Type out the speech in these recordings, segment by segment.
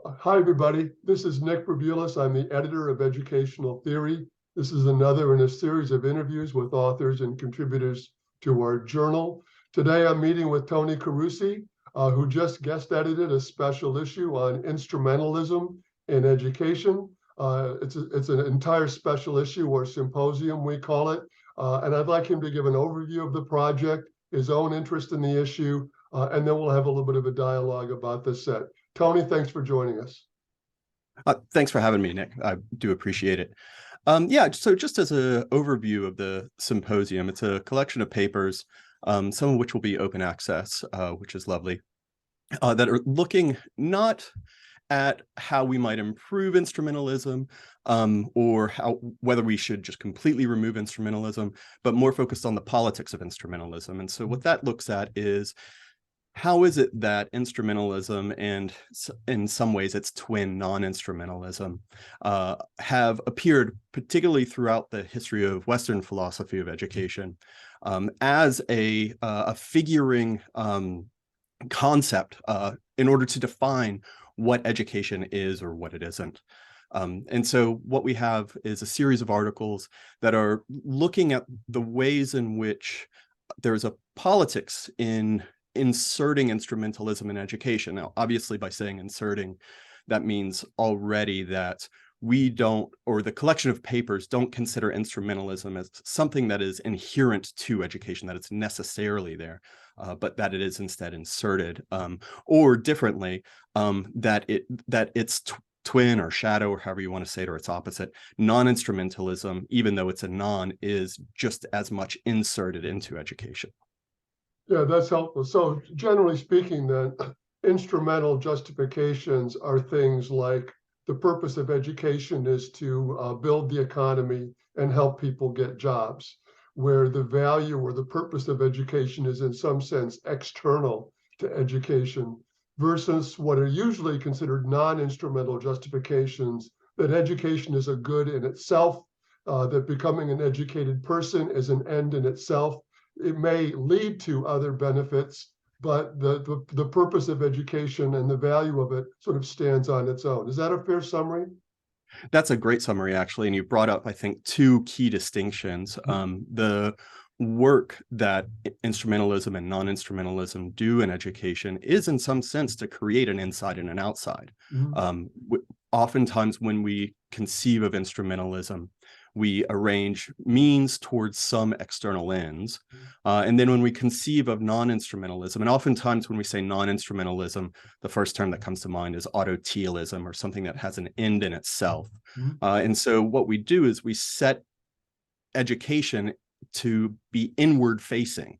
Hi, everybody. This is Nick Berbulis. I'm the editor of Educational Theory. This is another in a series of interviews with authors and contributors to our journal. Today, I'm meeting with Tony Carusi, who just guest edited a special issue on instrumentalism in education. It's an entire special issue or symposium, we call it. And I'd like him to give an overview of the project, his own interest in the issue, and then we'll have a little bit of a dialogue about the set. Tony, thanks for joining us. Thanks for having me, Nick. I do appreciate it. So just as an overview of the symposium, it's a collection of papers, some of which will be open access, which is lovely, that are looking not at how we might improve instrumentalism or whether we should just completely remove instrumentalism, but more focused on the politics of instrumentalism. And so what that looks at is, how is it that instrumentalism and in some ways its twin non-instrumentalism have appeared, particularly throughout the history of Western philosophy of education, as a figuring concept in order to define what education is or what it isn't. And so what we have is a series of articles that are looking at the ways in which there's a politics in inserting instrumentalism in education. Now, obviously, by saying inserting, that means already that we don't, or the collection of papers don't consider instrumentalism as something that is inherent to education, that it's necessarily there, but that it is instead inserted, or differently, that it's twin or shadow, or however you want to say it, or its opposite, non-instrumentalism, even though it's a non, is just as much inserted into education. Yeah, that's helpful. So generally speaking, then, instrumental justifications are things like the purpose of education is to build the economy and help people get jobs, where the value or the purpose of education is in some sense external to education, versus what are usually considered non-instrumental justifications, that education is a good in itself, that becoming an educated person is an end in itself. It may lead to other benefits, but the purpose of education and the value of it sort of stands on its own. Is that a fair summary? That's a great summary, actually. And you brought up, I think, two key distinctions. The work that instrumentalism and non-instrumentalism do in education is in some sense to create an inside and an outside. Oftentimes when we conceive of instrumentalism, we arrange means towards some external ends. And then when we conceive of non-instrumentalism, and oftentimes when we say non-instrumentalism, the first term that comes to mind is autotelism, or something that has an end in itself. And so what we do is we set education to be inward facing,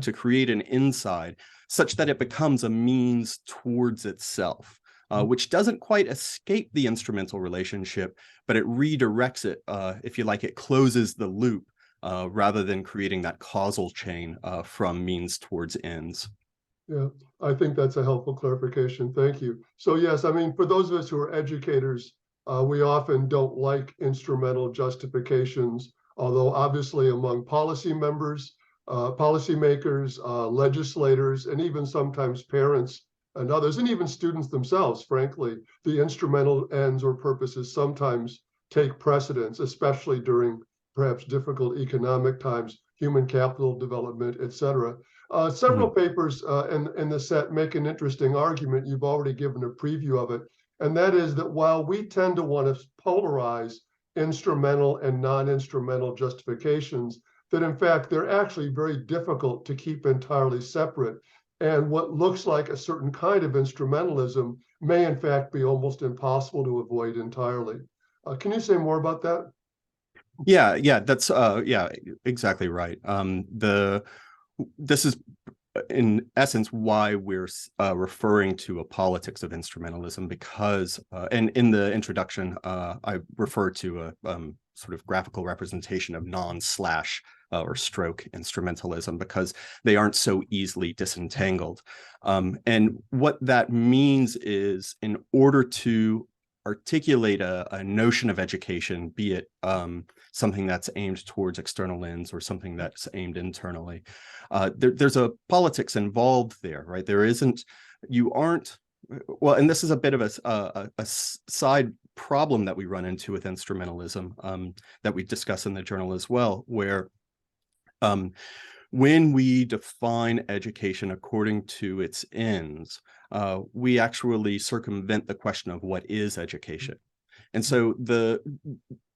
to create an inside such that it becomes a means towards itself. Which doesn't quite escape the instrumental relationship, but it redirects it, if you like, it closes the loop rather than creating that causal chain from means towards ends. Yeah, I think that's a helpful clarification. Thank you. So yes, I mean, for those of us who are educators, we often don't like instrumental justifications, although obviously among policy members, policymakers, legislators, and even sometimes parents, and others, and even students themselves, frankly, the instrumental ends or purposes sometimes take precedence, especially during perhaps difficult economic times, human capital development, et cetera. Several papers in the set make an interesting argument. You've already given a preview of it, and that is that while we tend to want to polarize instrumental and non-instrumental justifications, that in fact, they're actually very difficult to keep entirely separate. And what looks like a certain kind of instrumentalism may in fact be almost impossible to avoid entirely. Can you say more about that? Yeah, that's exactly right. This is in essence why we're referring to a politics of instrumentalism, because and in the introduction I refer to a sort of graphical representation of non/slash or stroke instrumentalism, because they aren't so easily disentangled. And what that means is, in order to articulate a notion of education, be it something that's aimed towards external ends or something that's aimed internally, there's a politics involved there, right? You aren't Well, and this is a bit of a side problem that we run into with instrumentalism, that we discuss in the journal as well, where when we define education according to its ends, we actually circumvent the question of what is education. And so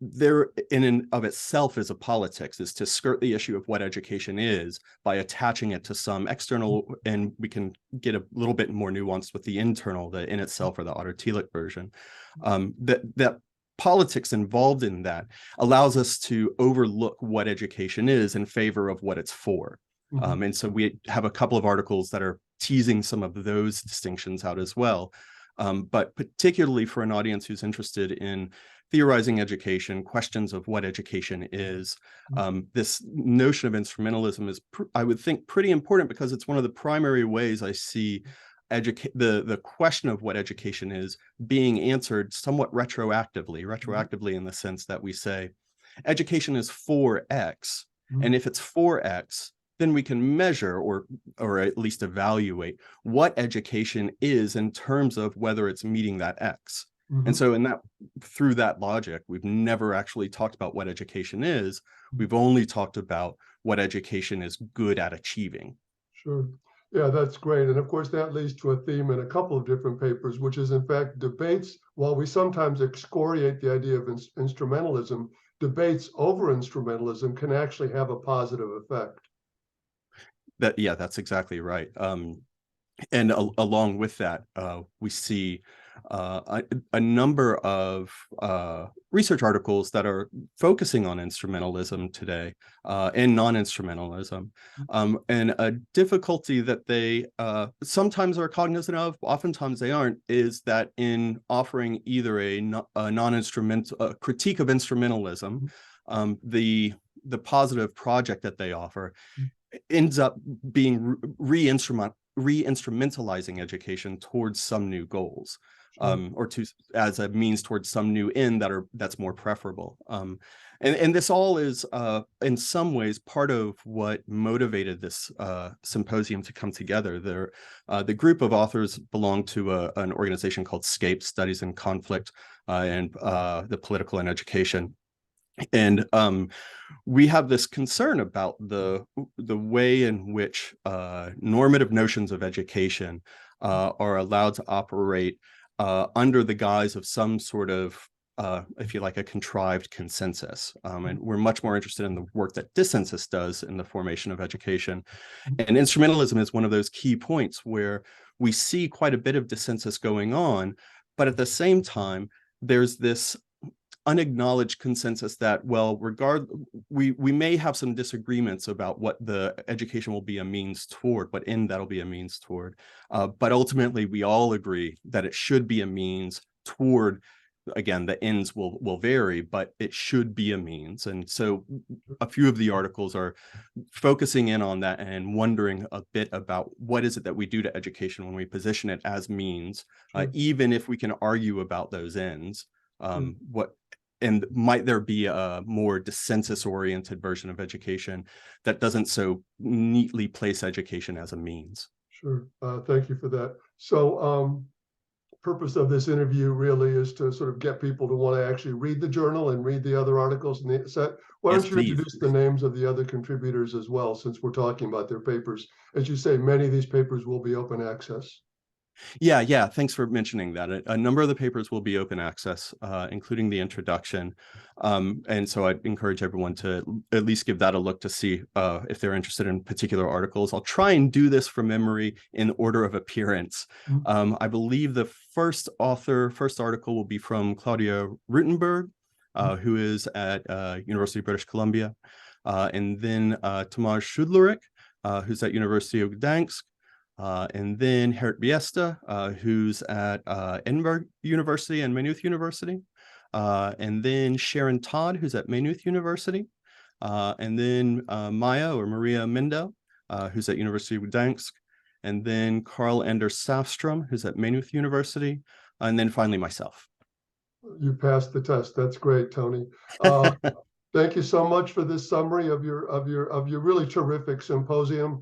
there in and of itself is a politics, is to skirt the issue of what education is by attaching it to some external, and we can get a little bit more nuanced with the internal, the in itself or the autotelic version. That politics involved in that allows us to overlook what education is in favor of what it's for. And so we have a couple of articles that are teasing some of those distinctions out as well. But particularly for an audience who's interested in theorizing education, questions of what education is, this notion of instrumentalism is, I would think, pretty important, because it's one of the primary ways I see the question of what education is being answered somewhat retroactively in the sense that we say education is for X, and if it's for X, then we can measure or at least evaluate what education is in terms of whether it's meeting that X. And so through that logic, we've never actually talked about what education is. We've only talked about what education is good at achieving. Sure. Yeah, that's great. And of course, that leads to a theme in a couple of different papers, which is in fact debates. While we sometimes excoriate the idea of instrumentalism, debates over instrumentalism can actually have a positive effect. Yeah, that's exactly right. And along with that, we see a number of research articles that are focusing on instrumentalism today and non-instrumentalism, and a difficulty that they sometimes are cognizant of, oftentimes they aren't, is that in offering either a non-instrumental critique of instrumentalism, the positive project that they offer ends up being re-instrumentalizing education towards some new goals, or as a means towards some new end that's more preferable. And this all is in some ways part of what motivated this symposium to come together. The group of authors belong to an organization called SCAPE, Studies in Conflict and the Political and Education. And we have this concern about the way in which normative notions of education are allowed to operate under the guise of some sort of, if you like, a contrived consensus. And we're much more interested in the work that dissensus does in the formation of education. And instrumentalism is one of those key points where we see quite a bit of dissensus going on, but at the same time, there's this unacknowledged consensus that, well, we may have some disagreements about what the education will be a means toward, what end that'll be a means toward. But ultimately, we all agree that it should be a means toward, again, the ends will vary, but it should be a means. And so a few of the articles are focusing in on that and wondering a bit about what is it that we do to education when we position it as means, even if we can argue about those ends. And might there be a more dissensus-oriented version of education that doesn't so neatly place education as a means? Sure. Thank you for that. So purpose of this interview really is to sort of get people to want to actually read the journal and read the other articles in the set. Why don't you introduce the names of the other contributors as well, since we're talking about their papers? As you say, many of these papers will be open access. Yeah. Thanks for mentioning that. A number of the papers will be open access, including the introduction. And so I'd encourage everyone to at least give that a look to see if they're interested in particular articles. I'll try and do this from memory in order of appearance. I believe the first article will be from Claudia Rutenberg, who is at University of British Columbia. And then Tomasz Szudlerek, who's at University of Gdańsk. And then Gerrit Biesta, who's at Edinburgh University and Maynooth University. And then Sharon Todd, who's at Maynooth University. And then Maria Mendo, who's at University of Gdańsk. And then Carl Anders Safstrom, who's at Maynooth University. And then finally myself. You passed the test. That's great, Tony. Thank you so much for this summary of your really terrific symposium.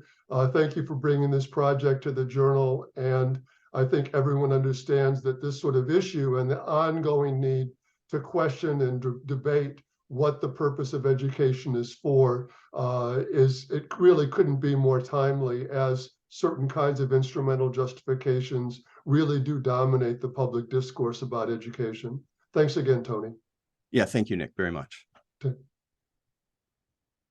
Thank you for bringing this project to the journal. And I think everyone understands that this sort of issue and the ongoing need to question and debate what the purpose of education is for it really couldn't be more timely, as certain kinds of instrumental justifications really do dominate the public discourse about education. Thanks again, Tony. Yeah, thank you, Nick, very much.